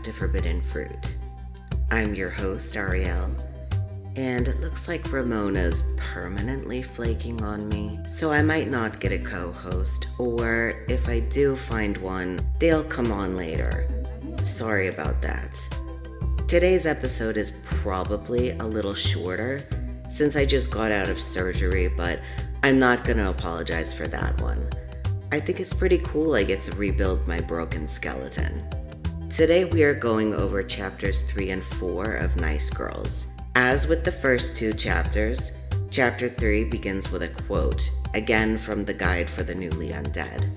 to Forbidden Fruit. I'm your host, Ariel, and it looks like Ramona's permanently flaking on me, so I might not get a co-host, or if I do find one, they'll come on later. Sorry about that. Today's episode is probably a little shorter, since I just got out of surgery, but I'm not gonna apologize for that one. I think it's pretty cool I get to rebuild my broken skeleton. Today we are going over chapters 3 and 4 of Nice Girls. As with the first two chapters, chapter 3 begins with a quote, again from the Guide for the Newly Undead.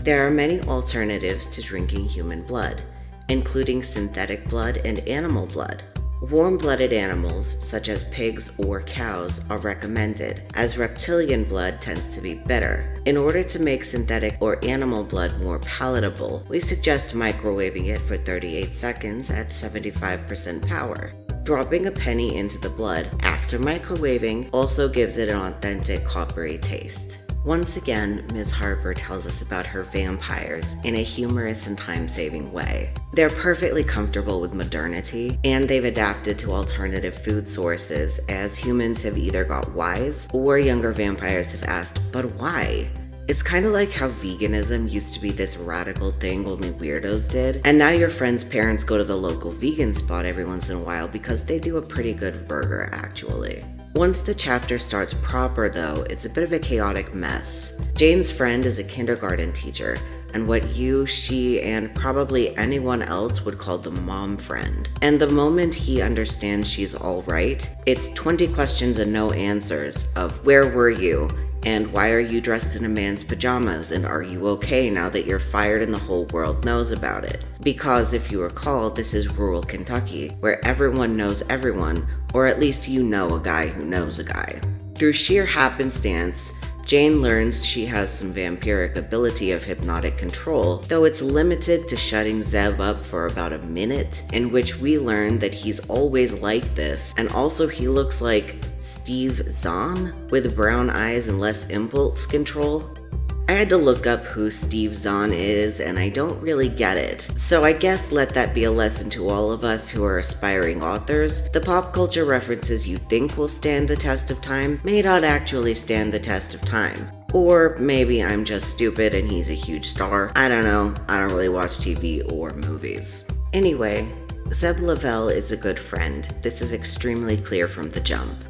There are many alternatives to drinking human blood, including synthetic blood and animal blood. Warm-blooded animals, such as pigs or cows, are recommended, as reptilian blood tends to be bitter. In order to make synthetic or animal blood more palatable, we suggest microwaving it for 38 seconds at 75% power. Dropping a penny into the blood after microwaving also gives it an authentic coppery taste. Once again, Ms. Harper tells us about her vampires in a humorous and time-saving way. They're perfectly comfortable with modernity, and they've adapted to alternative food sources, as humans have either got wise, or younger vampires have asked, but why? It's kind of like how veganism used to be this radical thing only weirdos did, and now your friend's parents go to the local vegan spot every once in a while because they do a pretty good burger, actually. Once the chapter starts proper though, it's a bit of a chaotic mess. Jane's friend is a kindergarten teacher, and what she, and probably anyone else would call the mom friend. And the moment he understands she's alright, it's 20 questions and no answers of where were you? And why are you dressed in a man's pajamas? And are you okay now that you're fired and the whole world knows about it? Because if you recall, this is rural Kentucky, where everyone knows everyone, or at least you know a guy who knows a guy. Through sheer happenstance, Jane learns she has some vampiric ability of hypnotic control, though it's limited to shutting Zeb up for about a minute, in which we learn that he's always like this, and also he looks like Steve Zahn, with brown eyes and less impulse control. I had to look up who Steve Zahn is, and I don't really get it. So I guess let that be a lesson to all of us who are aspiring authors. The pop culture references you think will stand the test of time may not actually stand the test of time. Or maybe I'm just stupid and he's a huge star. I don't know. I don't really watch TV or movies. Anyway, Zeb Lavelle is a good friend. This is extremely clear from the jump.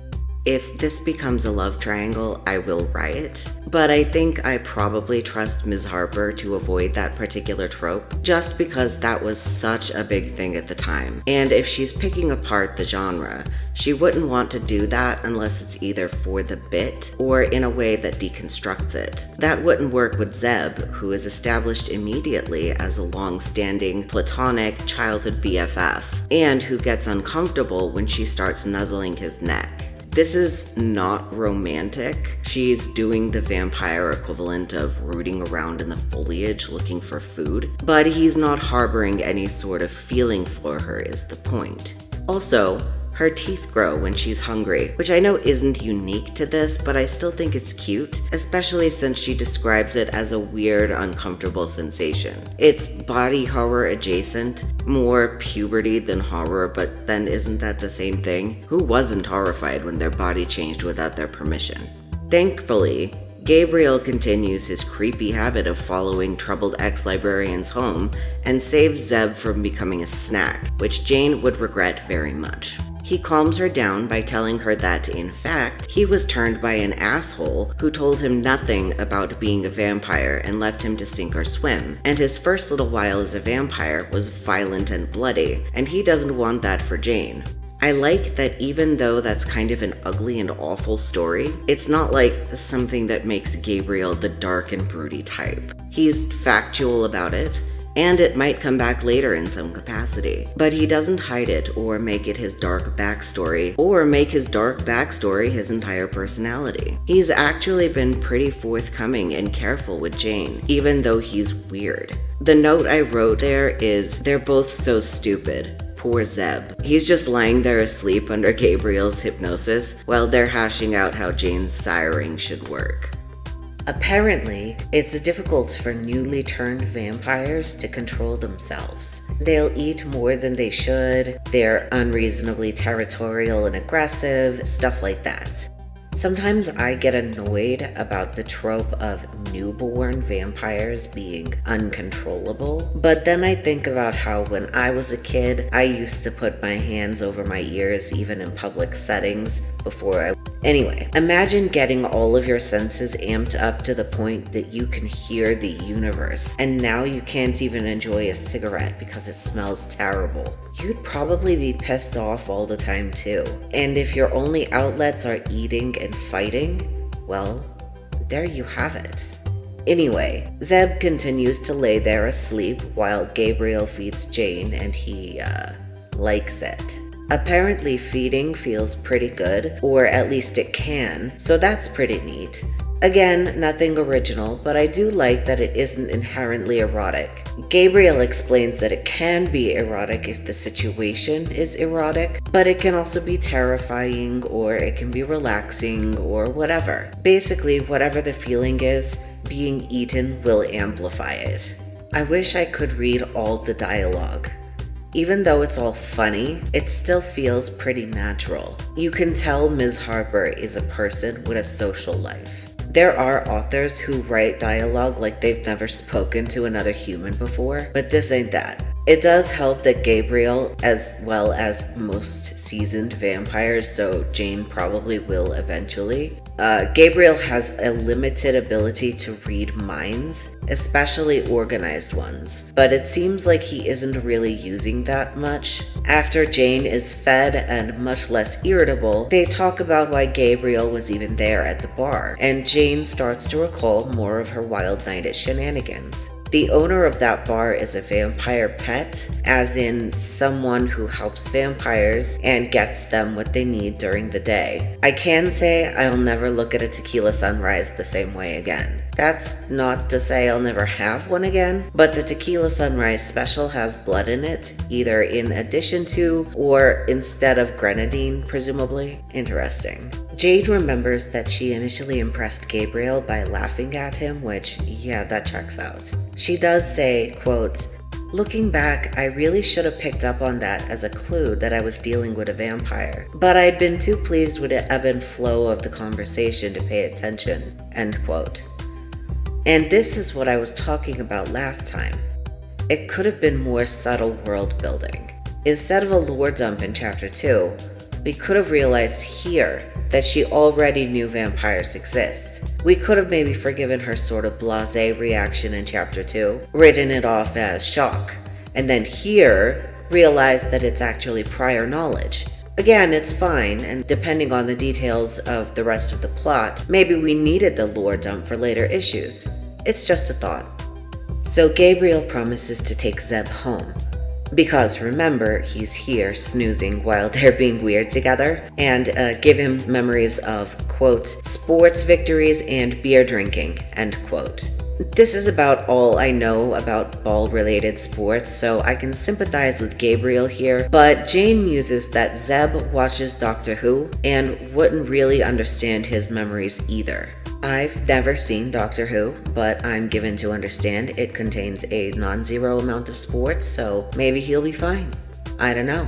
If this becomes a love triangle, I will riot, but I think I probably trust Ms. Harper to avoid that particular trope, just because that was such a big thing at the time. And if she's picking apart the genre, she wouldn't want to do that unless it's either for the bit or in a way that deconstructs it. That wouldn't work with Zeb, who is established immediately as a long-standing, platonic childhood BFF, and who gets uncomfortable when she starts nuzzling his neck. This is not romantic. She's doing the vampire equivalent of rooting around in the foliage looking for food, but he's not harboring any sort of feeling for her is the point. Also, her teeth grow when she's hungry, which I know isn't unique to this, but I still think it's cute, especially since she describes it as a weird, uncomfortable sensation. It's body horror adjacent, more puberty than horror, but then isn't that the same thing? Who wasn't horrified when their body changed without their permission? Thankfully, Gabriel continues his creepy habit of following troubled ex-librarians home and saves Zeb from becoming a snack, which Jane would regret very much. He calms her down by telling her that, in fact, he was turned by an asshole who told him nothing about being a vampire and left him to sink or swim, and his first little while as a vampire was violent and bloody, and he doesn't want that for Jane. I like that even though that's kind of an ugly and awful story, it's not like something that makes Gabriel the dark and broody type. He's factual about it, and it might come back later in some capacity. But he doesn't hide it or make it his dark backstory, or make his dark backstory his entire personality. He's actually been pretty forthcoming and careful with Jane, even though he's weird. The note I wrote there is, they're both so stupid. Poor Zeb. He's just lying there asleep under Gabriel's hypnosis while they're hashing out how Jane's siring should work. Apparently, it's difficult for newly turned vampires to control themselves. They'll eat more than they should, they're unreasonably territorial and aggressive, stuff like that. Sometimes I get annoyed about the trope of newborn vampires being uncontrollable, but then I think about how when I was a kid, I used to put my hands over my ears even in public settings before I... Anyway, imagine getting all of your senses amped up to the point that you can hear the universe, and now you can't even enjoy a cigarette because it smells terrible. You'd probably be pissed off all the time too. And if your only outlets are eating and fighting, well, there you have it. Anyway, Zeb continues to lay there asleep while Gabriel feeds Jane, and he, likes it. Apparently feeding feels pretty good, or at least it can, so that's pretty neat. Again, nothing original, but I do like that it isn't inherently erotic. Gabriel explains that it can be erotic if the situation is erotic, but it can also be terrifying, or it can be relaxing, or whatever. Basically, whatever the feeling is, being eaten will amplify it. I wish I could read all the dialogue. Even though it's all funny, it still feels pretty natural. You can tell Ms. Harper is a person with a social life. There are authors who write dialogue like they've never spoken to another human before, but this ain't that. It does help that Gabriel, as well as most seasoned vampires, so Jane probably will eventually, Gabriel has a limited ability to read minds, especially organized ones, but it seems like he isn't really using that much. After Jane is fed and much less irritable, they talk about why Gabriel was even there at the bar, and Jane starts to recall more of her wild night at shenanigans. The owner of that bar is a vampire pet, as in someone who helps vampires and gets them what they need during the day. I can say I'll never look at a tequila sunrise the same way again. That's not to say I'll never have one again, but the tequila sunrise special has blood in it, either in addition to or instead of grenadine, presumably. Interesting. Jade remembers that she initially impressed Gabriel by laughing at him, which, yeah, that checks out. She does say, quote, "Looking back, I really should have picked up on that as a clue that I was dealing with a vampire, but I'd been too pleased with the ebb and flow of the conversation to pay attention," end quote. And this is what I was talking about last time. It could have been more subtle world building. Instead of a lore dump in chapter 2, we could have realized here that she already knew vampires exist. We could have maybe forgiven her sort of blasé reaction in chapter 2, written it off as shock, and then here realized that it's actually prior knowledge. Again, it's fine, and depending on the details of the rest of the plot, maybe we needed the lore dump for later issues. It's just a thought. So Gabriel promises to take Zeb home. Because remember, he's here snoozing while they're being weird together, and give him memories of, quote, sports victories and beer drinking, end quote. This is about all I know about ball-related sports, so I can sympathize with Gabriel here, but Jane muses that Zeb watches Doctor Who and wouldn't really understand his memories either. I've never seen Doctor Who, but I'm given to understand it contains a non-zero amount of sports, so maybe he'll be fine. I don't know.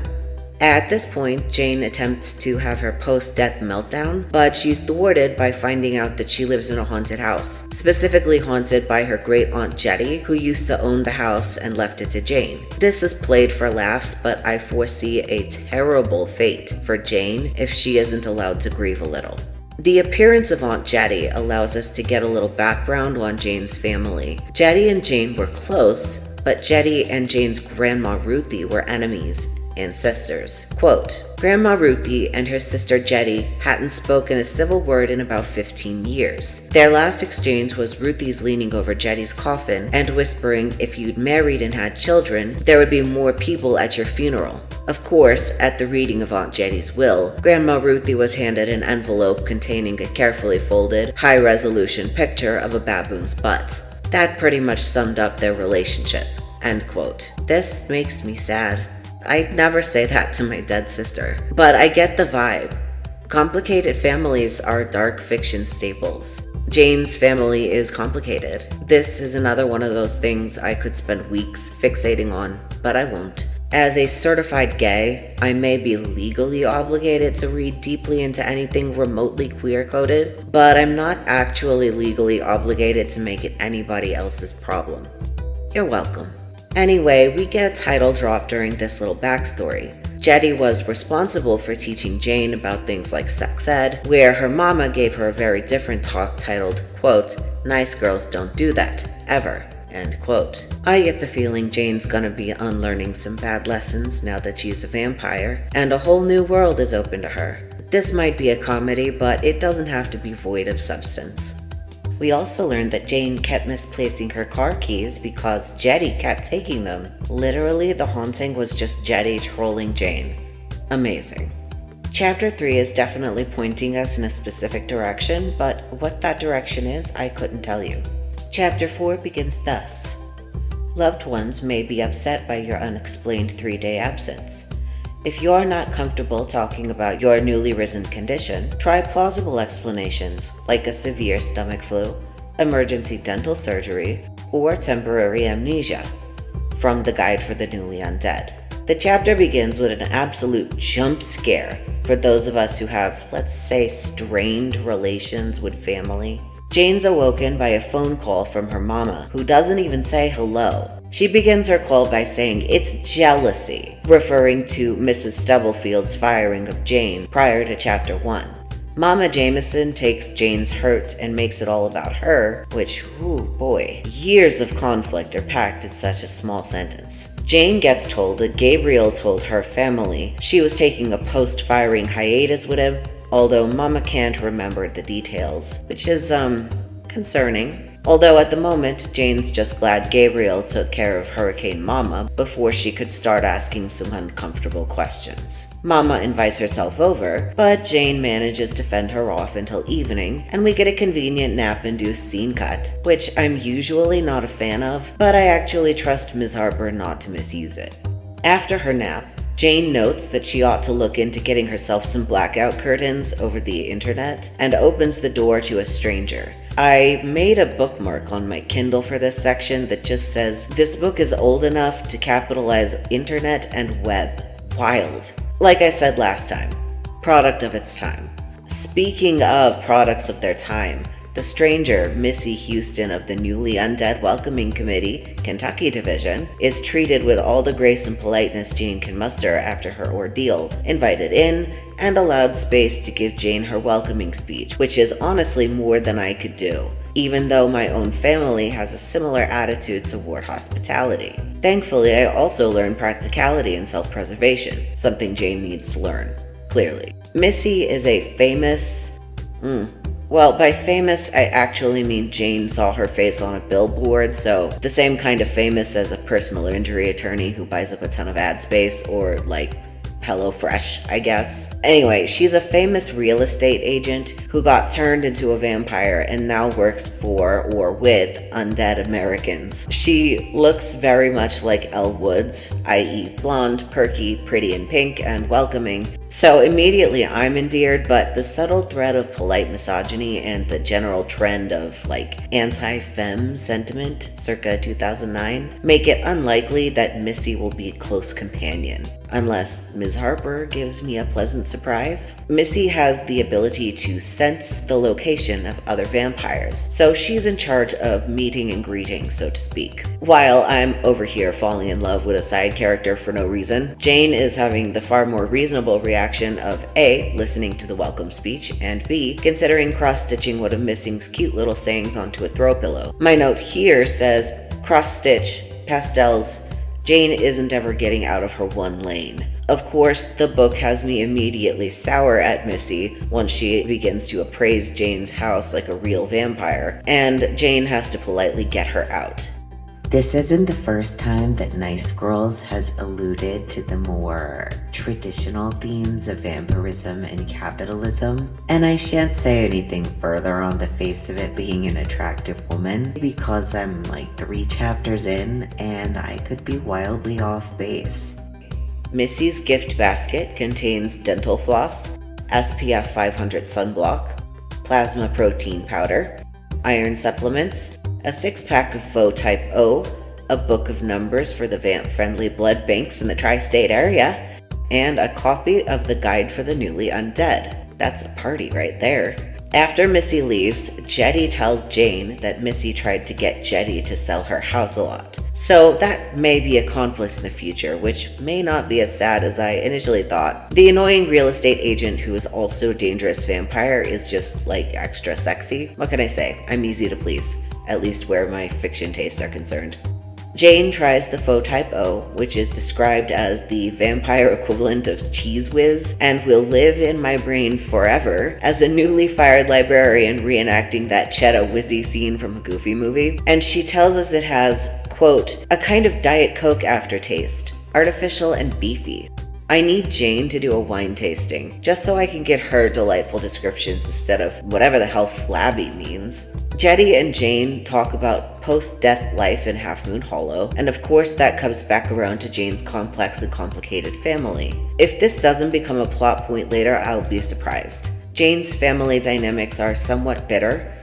At this point, Jane attempts to have her post-death meltdown, but she's thwarted by finding out that she lives in a haunted house, specifically haunted by her great-aunt Jetty, who used to own the house and left it to Jane. This is played for laughs, but I foresee a terrible fate for Jane if she isn't allowed to grieve a little. The appearance of Aunt Jetty allows us to get a little background on Jane's family. Jetty and Jane were close, but Jetty and Jane's grandma Ruthie were enemies and sisters. Quote, "Grandma Ruthie and her sister Jetty hadn't spoken a civil word in about 15 years. Their last exchange was Ruthie's leaning over Jetty's coffin and whispering, 'If you'd married and had children, there would be more people at your funeral.' Of course, at the reading of Aunt Jetty's will, Grandma Ruthie was handed an envelope containing a carefully folded, high-resolution picture of a baboon's butt. That pretty much summed up their relationship." End quote. This makes me sad. I'd never say that to my dead sister, but I get the vibe. Complicated families are dark fiction staples. Jane's family is complicated. This is another one of those things I could spend weeks fixating on, but I won't. As a certified gay, I may be legally obligated to read deeply into anything remotely queer-coded, but I'm not actually legally obligated to make it anybody else's problem. You're welcome. Anyway, we get a title drop during this little backstory. Jetty was responsible for teaching Jane about things like sex ed, where her mama gave her a very different talk titled, quote, "Nice girls don't do that, ever." End quote. I get the feeling Jane's gonna be unlearning some bad lessons now that she's a vampire, and a whole new world is open to her. This might be a comedy, but it doesn't have to be void of substance. We also learned that Jane kept misplacing her car keys because Jetty kept taking them. Literally, the haunting was just Jetty trolling Jane. Amazing. Chapter 3 is definitely pointing us in a specific direction, but what that direction is, I couldn't tell you. Chapter 4 begins thus. Loved ones may be upset by your unexplained 3-day absence. If you're not comfortable talking about your newly risen condition, try plausible explanations like a severe stomach flu, emergency dental surgery, or temporary amnesia. From the Guide for the Newly Undead. The chapter begins with an absolute jump scare for those of us who have, let's say, strained relations with family. Jane's awoken by a phone call from her mama, who doesn't even say hello. She begins her call by saying it's jealousy, referring to Mrs. Stubblefield's firing of Jane prior to Chapter 1. Mama Jameson takes Jane's hurt and makes it all about her, which, ooh boy, years of conflict are packed in such a small sentence. Jane gets told that Gabriel told her family she was taking a post-firing hiatus with him, although Mama can't remember the details, which is, concerning. Although at the moment, Jane's just glad Gabriel took care of Hurricane Mama before she could start asking some uncomfortable questions. Mama invites herself over, but Jane manages to fend her off until evening, and we get a convenient nap-induced scene cut, which I'm usually not a fan of, but I actually trust Ms. Harper not to misuse it. After her nap, Jane notes that she ought to look into getting herself some blackout curtains over the internet and opens the door to a stranger. I made a bookmark on my Kindle for this section that just says, "This book is old enough to capitalize internet and web." Wild. Like I said last time, product of its time. Speaking of products of their time, the stranger, Missy Houston of the Newly Undead Welcoming Committee, Kentucky Division, is treated with all the grace and politeness Jane can muster after her ordeal, invited in, and allowed space to give Jane her welcoming speech, which is honestly more than I could do, even though my own family has a similar attitude toward hospitality. Thankfully, I also learned practicality and self-preservation, something Jane needs to learn, clearly. Missy is a famous... Well, by famous, I actually mean Jane saw her face on a billboard, so the same kind of famous as a personal injury attorney who buys up a ton of ad space, or like HelloFresh, I guess. Anyway, she's a famous real estate agent who got turned into a vampire and now works for or with undead Americans. She looks very much like Elle Woods, i.e. blonde, perky, pretty and pink, and welcoming. So immediately I'm endeared, but the subtle thread of polite misogyny and the general trend of like anti-femme sentiment circa 2009 make it unlikely that Missy will be a close companion. Unless Ms. Harper gives me a pleasant surprise. Missy has the ability to sense the location of other vampires, so she's in charge of meeting and greeting, so to speak. While I'm over here falling in love with a side character for no reason, Jane is having the far more reasonable reaction of A, listening to the welcome speech, and B, considering cross-stitching one of Missy's cute little sayings onto a throw pillow. My note here says, cross-stitch, pastels, Jane isn't ever getting out of her one lane. Of course, the book has me immediately sour at Missy once she begins to appraise Jane's house like a real vampire, and Jane has to politely get her out. This isn't the first time that Nice Girls has alluded to the more traditional themes of vampirism and capitalism, and I shan't say anything further on the face of it being an attractive woman because I'm like 3 chapters in and I could be wildly off base. Missy's gift basket contains dental floss, SPF 500 sunblock, plasma protein powder, iron supplements, a 6-pack of faux type O, a book of numbers for the vamp-friendly blood banks in the tri-state area, and a copy of the Guide for the Newly Undead. That's a party right there. After Missy leaves, Jetty tells Jane that Missy tried to get Jetty to sell her house a lot. So that may be a conflict in the future, which may not be as sad as I initially thought. The annoying real estate agent who is also a dangerous vampire is just, like, extra sexy. What can I say? I'm easy to please, at least where my fiction tastes are concerned. Jane tries the faux type O, which is described as the vampire equivalent of Cheese Whiz, and will live in my brain forever as a newly fired librarian reenacting that Cheddar Whizzy scene from a Goofy movie. And she tells us it has, quote, a kind of Diet Coke aftertaste, artificial and beefy. I need Jane to do a wine tasting, just so I can get her delightful descriptions instead of whatever the hell flabby means. Jetty and Jane talk about post-death life in Half Moon Hollow, and of course that comes back around to Jane's complex and complicated family. If this doesn't become a plot point later, I'll be surprised. Jane's family dynamics are somewhat bitter,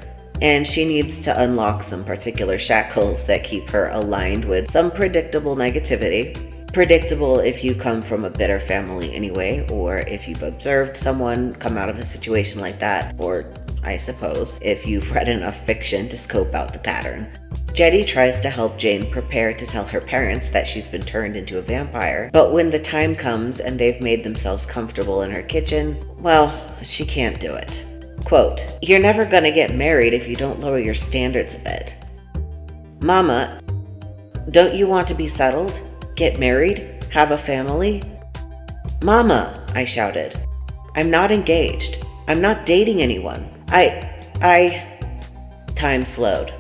and she needs to unlock some particular shackles that keep her aligned with some predictable negativity. Predictable if you come from a bitter family anyway, or if you've observed someone come out of a situation like that, or I suppose, if you've read enough fiction to scope out the pattern. Jetty tries to help Jane prepare to tell her parents that she's been turned into a vampire, but when the time comes and they've made themselves comfortable in her kitchen, well, she can't do it. Quote, you're never gonna get married if you don't lower your standards a bit. Mama, don't you want to be settled? Get married? Have a family? Mama, I shouted. I'm not engaged. I'm not dating anyone. Time slowed.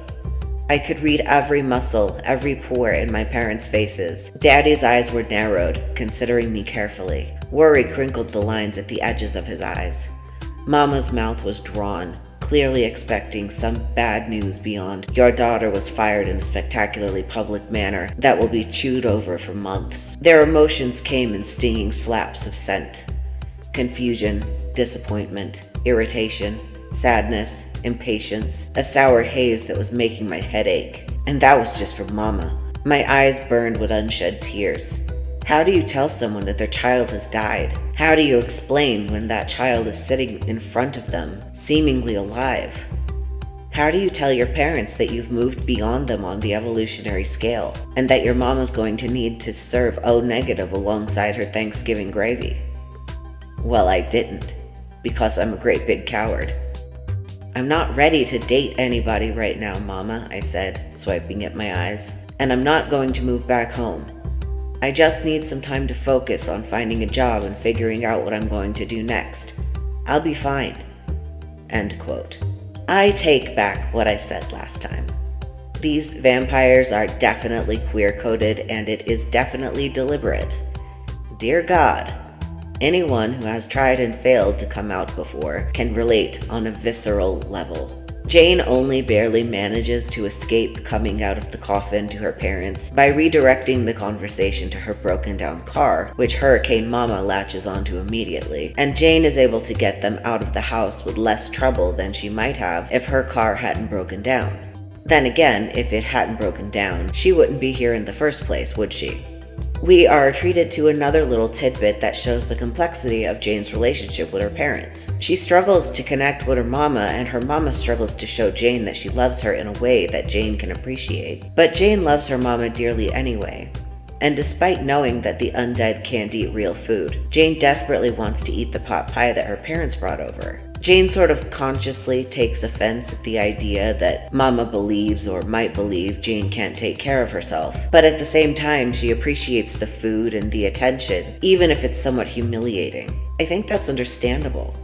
I could read every muscle, every pore in my parents' faces. Daddy's eyes were narrowed, considering me carefully. Worry crinkled the lines at the edges of his eyes. Mama's mouth was drawn, clearly expecting some bad news beyond your daughter was fired in a spectacularly public manner that will be chewed over for months. Their emotions came in stinging slaps of scent. Confusion, disappointment, irritation, sadness, impatience, a sour haze that was making my head ache. And that was just for Mama. My eyes burned with unshed tears. How do you tell someone that their child has died? How do you explain when that child is sitting in front of them, seemingly alive? How do you tell your parents that you've moved beyond them on the evolutionary scale, and that your mama's going to need to serve O negative alongside her Thanksgiving gravy? Well, I didn't, because I'm a great big coward. I'm not ready to date anybody right now, Mama, I said, swiping at my eyes, and I'm not going to move back home. I just need some time to focus on finding a job and figuring out what I'm going to do next. I'll be fine. End quote. I take back what I said last time. These vampires are definitely queer-coded, and it is definitely deliberate. Dear God, anyone who has tried and failed to come out before can relate on a visceral level. Jane only barely manages to escape coming out of the coffin to her parents by redirecting the conversation to her broken down car, which Hurricane Mama latches onto immediately, and Jane is able to get them out of the house with less trouble than she might have if her car hadn't broken down. Then again, if it hadn't broken down, she wouldn't be here in the first place, would she? We are treated to another little tidbit that shows the complexity of Jane's relationship with her parents. She struggles to connect with her mama, and her mama struggles to show Jane that she loves her in a way that Jane can appreciate. But Jane loves her mama dearly anyway. And despite knowing that the undead can't eat real food, Jane desperately wants to eat the pot pie that her parents brought over. Jane sort of consciously takes offense at the idea that Mama believes or might believe Jane can't take care of herself. But at the same time, she appreciates the food and the attention, even if it's somewhat humiliating. I think that's understandable.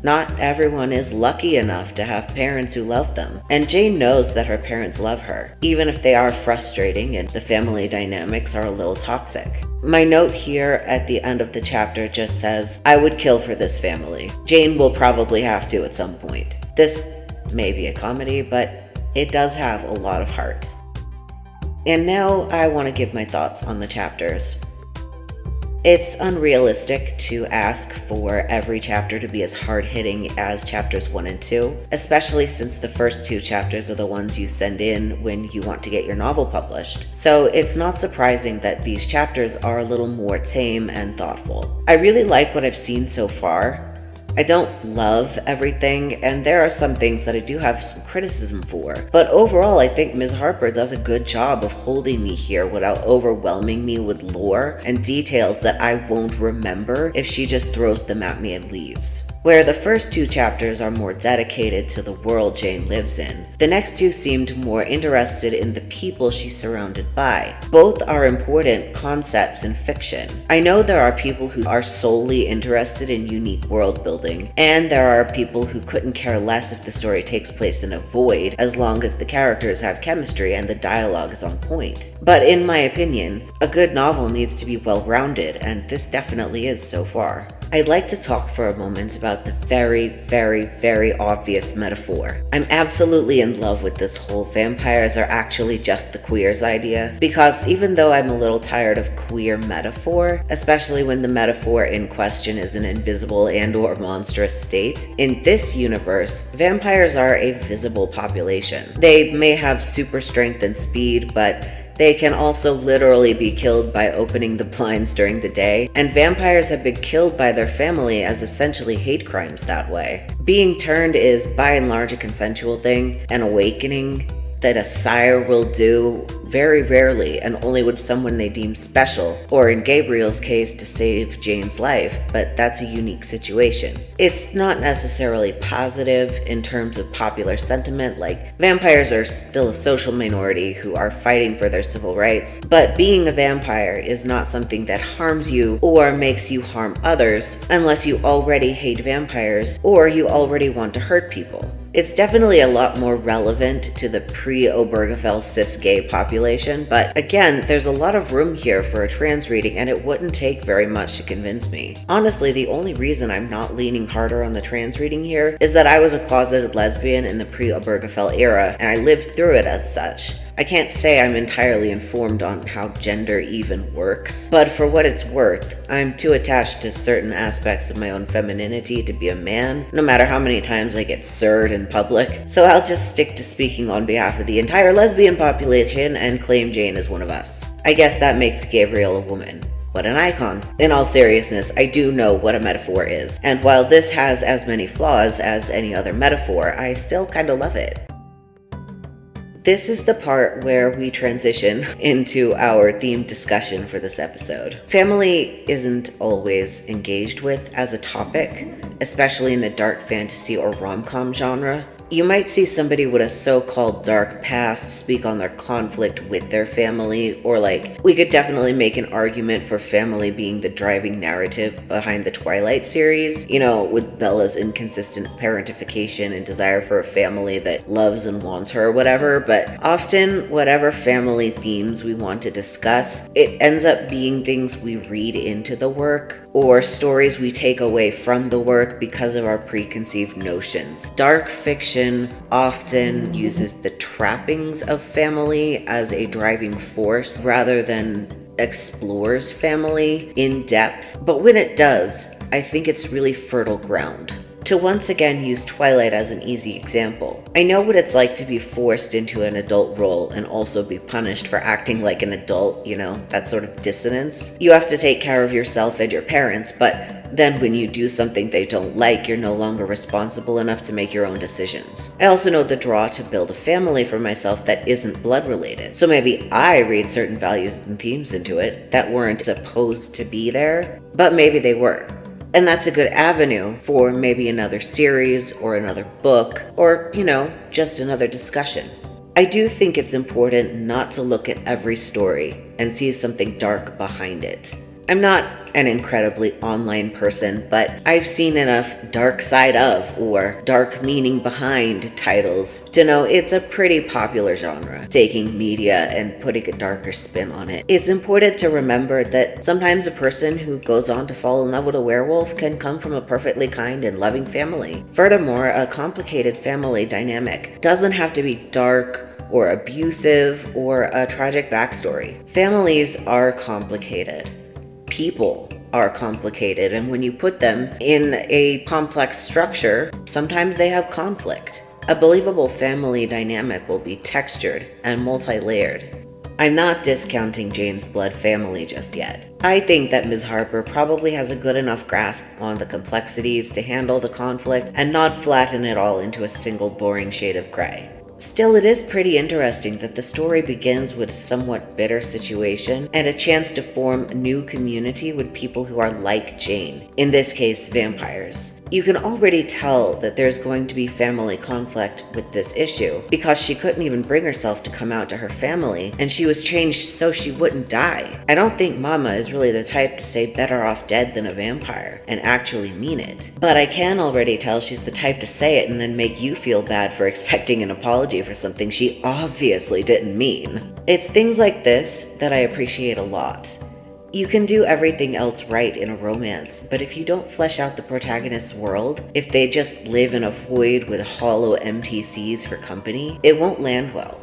Not everyone is lucky enough to have parents who love them, and Jane knows that her parents love her, even if they are frustrating and the family dynamics are a little toxic. My note here at the end of the chapter just says, I would kill for this family. Jane will probably have to at some point. This may be a comedy, but it does have a lot of heart. And now I want to give my thoughts on the chapters. It's unrealistic to ask for every chapter to be as hard-hitting as chapters 1 and 2, especially since the first 2 chapters are the ones you send in when you want to get your novel published. So it's not surprising that these chapters are a little more tame and thoughtful. I really like what I've seen so far. I don't love everything, and there are some things that I do have some criticism for. But overall, I think Ms. Harper does a good job of holding me here without overwhelming me with lore and details that I won't remember if she just throws them at me and leaves. Where the first 2 chapters are more dedicated to the world Jane lives in, the next 2 seemed more interested in the people she's surrounded by. Both are important concepts in fiction. I know there are people who are solely interested in unique world building, and there are people who couldn't care less if the story takes place in a void as long as the characters have chemistry and the dialogue is on point. But in my opinion, a good novel needs to be well-rounded, and this definitely is so far. I'd like to talk for a moment about the very, very, very obvious metaphor. I'm absolutely in love with this whole vampires are actually just the queers idea, because even though I'm a little tired of queer metaphor, especially when the metaphor in question is an invisible and/or monstrous state, in this universe, vampires are a visible population. They may have super strength and speed, but they can also literally be killed by opening the blinds during the day, and vampires have been killed by their family as essentially hate crimes that way. Being turned is by and large a consensual thing, an awakening that a sire will do very rarely and only with someone they deem special, or in Gabriel's case to save Jane's life, but that's a unique situation. It's not necessarily positive in terms of popular sentiment, like vampires are still a social minority who are fighting for their civil rights, but being a vampire is not something that harms you or makes you harm others unless you already hate vampires or you already want to hurt people. It's definitely a lot more relevant to the pre-Obergefell cis-gay population, but again, there's a lot of room here for a trans reading and it wouldn't take very much to convince me. Honestly, the only reason I'm not leaning harder on the trans reading here is that I was a closeted lesbian in the pre-Obergefell era and I lived through it as such. I can't say I'm entirely informed on how gender even works, but for what it's worth, I'm too attached to certain aspects of my own femininity to be a man, no matter how many times I get sirred in public, so I'll just stick to speaking on behalf of the entire lesbian population and claim Jane as one of us. I guess that makes Gabriel a woman. What an icon. In all seriousness, I do know what a metaphor is, and while this has as many flaws as any other metaphor, I still kinda love it. This is the part where we transition into our themed discussion for this episode. Family isn't always engaged with as a topic, especially in the dark fantasy or rom-com genre. You might see somebody with a so-called dark past speak on their conflict with their family, or like, we could definitely make an argument for family being the driving narrative behind the Twilight series, you know, with Bella's inconsistent parentification and desire for a family that loves and wants her or whatever, but often whatever family themes we want to discuss, it ends up being things we read into the work, or stories we take away from the work because of our preconceived notions. Dark fiction often uses the trappings of family as a driving force rather than explores family in depth, but when it does, I think it's really fertile ground. To once again use Twilight as an easy example, I know what it's like to be forced into an adult role and also be punished for acting like an adult, you know, that sort of dissonance. You have to take care of yourself and your parents, but then when you do something they don't like, you're no longer responsible enough to make your own decisions. I also know the draw to build a family for myself that isn't blood related, so maybe I read certain values and themes into it that weren't supposed to be there, but maybe they were. And that's a good avenue for maybe another series or another book or, you know, just another discussion. I do think it's important not to look at every story and see something dark behind it. I'm not an incredibly online person, but I've seen enough dark side of or dark meaning behind titles to know it's a pretty popular genre, taking media and putting a darker spin on it. It's important to remember that sometimes a person who goes on to fall in love with a werewolf can come from a perfectly kind and loving family. Furthermore, a complicated family dynamic doesn't have to be dark or abusive or a tragic backstory. Families are complicated. People are complicated, and when you put them in a complex structure, sometimes they have conflict. A believable family dynamic will be textured and multi-layered. I'm not discounting Jane's blood family just yet. I think that Ms. Harper probably has a good enough grasp on the complexities to handle the conflict and not flatten it all into a single boring shade of gray. Still, it is pretty interesting that the story begins with a somewhat bitter situation and a chance to form a new community with people who are like Jane, in this case, vampires. You can already tell that there's going to be family conflict with this issue because she couldn't even bring herself to come out to her family, and she was changed so she wouldn't die. I don't think Mama is really the type to say better off dead than a vampire and actually mean it. But I can already tell she's the type to say it and then make you feel bad for expecting an apology for something she obviously didn't mean. It's things like this that I appreciate a lot. You can do everything else right in a romance, but if you don't flesh out the protagonist's world, if they just live in a void with hollow NPCs for company, it won't land well.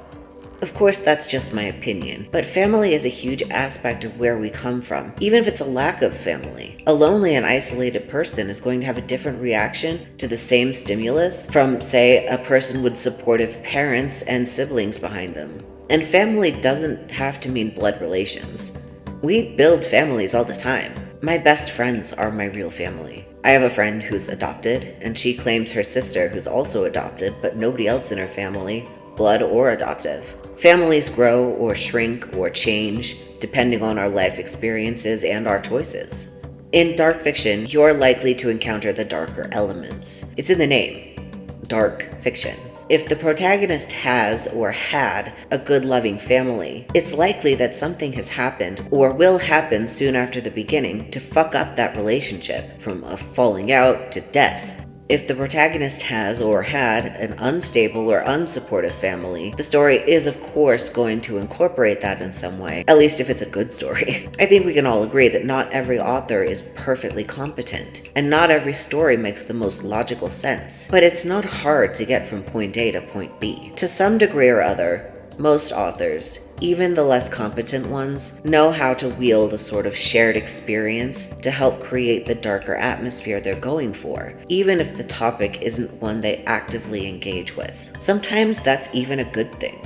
Of course, that's just my opinion, but family is a huge aspect of where we come from, even if it's a lack of family. A lonely and isolated person is going to have a different reaction to the same stimulus from, say, a person with supportive parents and siblings behind them. And family doesn't have to mean blood relations. We build families all the time. My best friends are my real family. I have a friend who's adopted, and she claims her sister who's also adopted, but nobody else in her family, blood or adoptive. Families grow or shrink or change depending on our life experiences and our choices. In dark fiction, you're likely to encounter the darker elements. It's in the name, dark fiction. If the protagonist has or had a good loving family, it's likely that something has happened or will happen soon after the beginning to fuck up that relationship, from a falling out to death. If the protagonist has or had an unstable or unsupportive family, the story is of course going to incorporate that in some way, at least if it's a good story. I think we can all agree that not every author is perfectly competent, and not every story makes the most logical sense, but it's not hard to get from point A to point B. To some degree or other, most authors, even the less competent ones, know how to wield a sort of shared experience to help create the darker atmosphere they're going for, even if the topic isn't one they actively engage with. Sometimes that's even a good thing.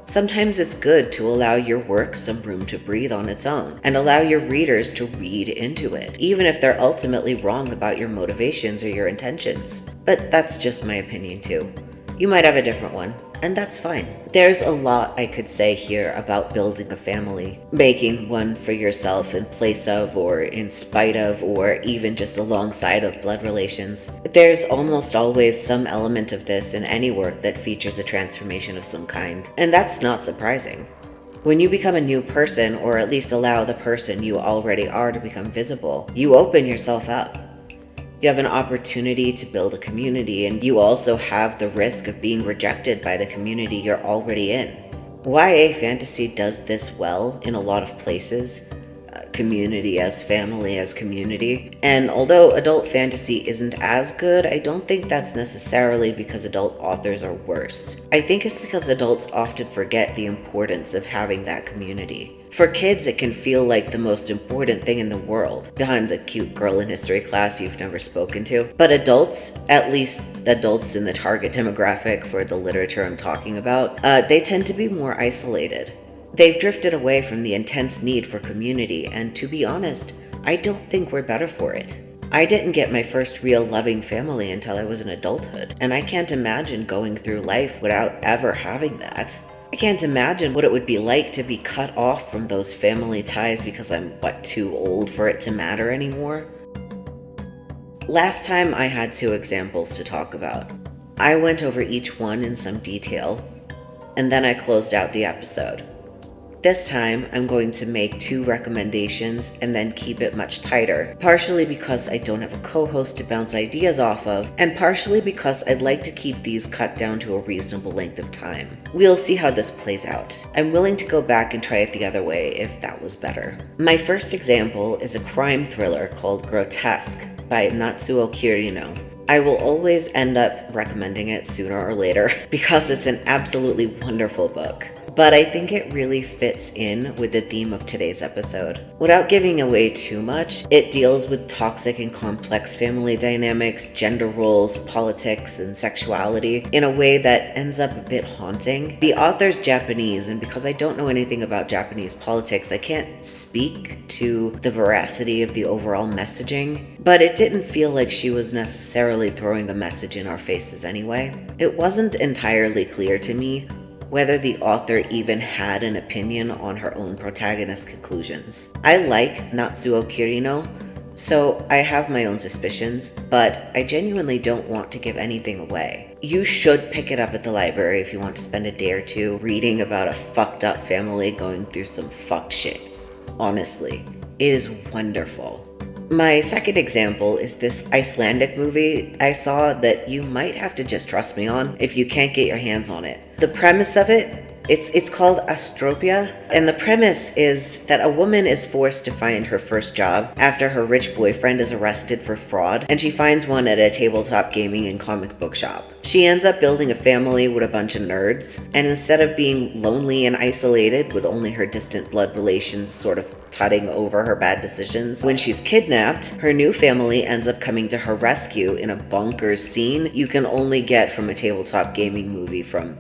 Sometimes it's good to allow your work some room to breathe on its own, and allow your readers to read into it, even if they're ultimately wrong about your motivations or your intentions. But that's just my opinion too. You might have a different one, and that's fine. There's a lot I could say here about building a family, making one for yourself in place of, or in spite of, or even just alongside of blood relations. There's almost always some element of this in any work that features a transformation of some kind, and that's not surprising. When you become a new person, or at least allow the person you already are to become visible, you open yourself up. You have an opportunity to build a community, and you also have the risk of being rejected by the community you're already in. YA fantasy does this well in a lot of places, community as family as community. And although adult fantasy isn't as good, I don't think that's necessarily because adult authors are worse. I think it's because adults often forget the importance of having that community. For kids, it can feel like the most important thing in the world, behind the cute girl in history class you've never spoken to. But adults, at least adults in the target demographic for the literature I'm talking about, they tend to be more isolated. They've drifted away from the intense need for community, and to be honest, I don't think we're better for it. I didn't get my first real loving family until I was in adulthood, and I can't imagine going through life without ever having that. I can't imagine what it would be like to be cut off from those family ties because I'm, too old for it to matter anymore? Last time I had 2 examples to talk about. I went over each one in some detail, and then I closed out the episode. This time, I'm going to make 2 recommendations and then keep it much tighter, partially because I don't have a co-host to bounce ideas off of, and partially because I'd like to keep these cut down to a reasonable length of time. We'll see how this plays out. I'm willing to go back and try it the other way if that was better. My first example is a crime thriller called Grotesque by Natsuo Kirino. I will always end up recommending it sooner or later because it's an absolutely wonderful book. But I think it really fits in with the theme of today's episode. Without giving away too much, it deals with toxic and complex family dynamics, gender roles, politics, and sexuality in a way that ends up a bit haunting. The author's Japanese, and because I don't know anything about Japanese politics, I can't speak to the veracity of the overall messaging, but it didn't feel like she was necessarily throwing a message in our faces anyway. It wasn't entirely clear to me whether the author even had an opinion on her own protagonist's conclusions. I like Natsuo Kirino, so I have my own suspicions, but I genuinely don't want to give anything away. You should pick it up at the library if you want to spend a day or two reading about a fucked up family going through some fucked shit. Honestly, it is wonderful. My second example is this Icelandic movie I saw that you might have to just trust me on if you can't get your hands on it. The premise of it's called Astropia, and the premise is that a woman is forced to find her first job after her rich boyfriend is arrested for fraud, and she finds one at a tabletop gaming and comic book shop. She ends up building a family with a bunch of nerds, and instead of being lonely and isolated with only her distant blood relations sort of tutting over her bad decisions, when she's kidnapped, her new family ends up coming to her rescue in a bonkers scene you can only get from a tabletop gaming movie from,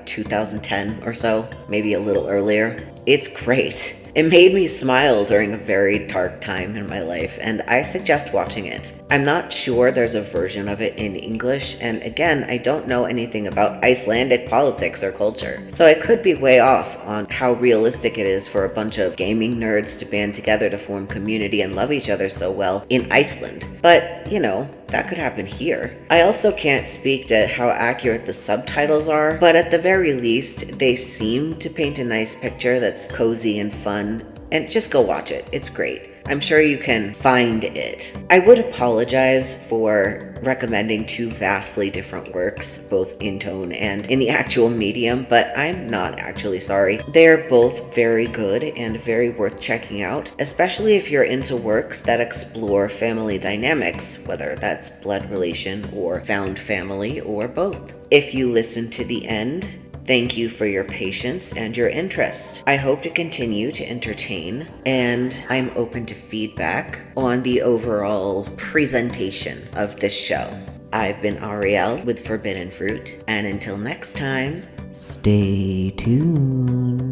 2010 or so, maybe a little earlier. It's great. It made me smile during a very dark time in my life, and I suggest watching it. I'm not sure there's a version of it in English, and again, I don't know anything about Icelandic politics or culture, so I could be way off on how realistic it is for a bunch of gaming nerds to band together to form community and love each other so well in Iceland. But, that could happen here. I also can't speak to how accurate the subtitles are, but at the very least, they seem to paint a nice picture that's cozy and fun. And just go watch it. It's great. I'm sure you can find it. I would apologize for recommending two vastly different works, both in tone and in the actual medium, but I'm not actually sorry. They're both very good and very worth checking out, especially if you're into works that explore family dynamics, whether that's blood relation or found family or both. If you listen to the end, thank you for your patience and your interest. I hope to continue to entertain, and I'm open to feedback on the overall presentation of this show. I've been Ariel with Forbidden Fruit, and until next time, stay tuned.